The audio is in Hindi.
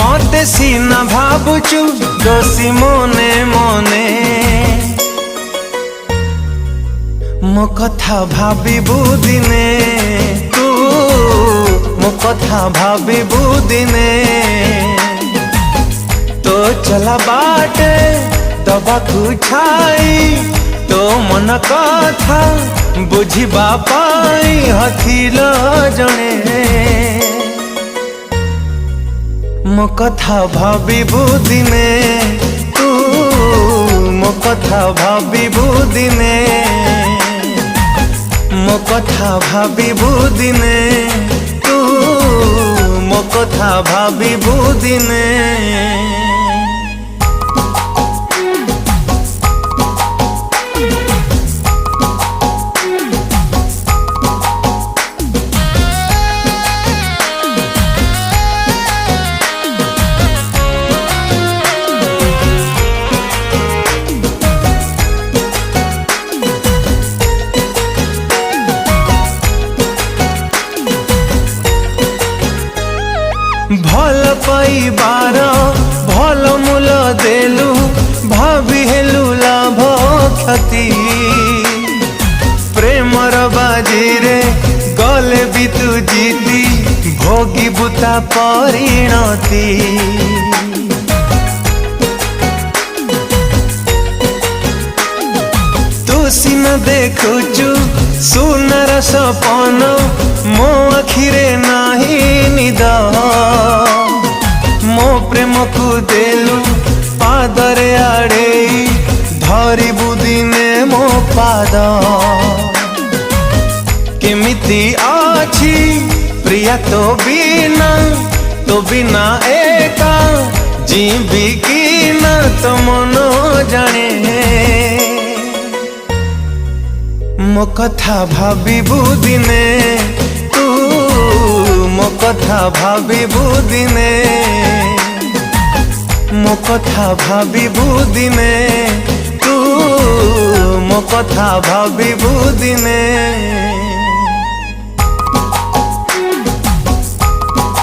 मते सीना भाबुचु दोषी मने मने मो कथा भाबिबु दिने तू मो कथा भाबिबु दिने तो चला बाटे दबाकू छाई तो मन कथा बुझिबा पाई हथिल जणे मो कथा भाबिबु दिने तू मो कथा भाबिबु दिने मो कथा भाबिबु दिने तू मो कथा भाबिबु दिने भल पाइबार भल मूल देलु भाभी हेलु लाभ क्षति प्रेमर बाजी रे गले भी तू जीती भोगी बुता परिणति तू सीना देखुचु सुनर सपन मो आखिरे नाही निद मो प्रेम को देलु पादरे आड़े धरिबु दिने मो पाद केमिति आछि प्रिया तो बिना एका जीवी की न तो मनो जाने मो कथा भाबिबु दिने तू मो कथा भाबिबु दिने मो कथा भाबिबु दिने तू मो कथा भाबिबु दिने।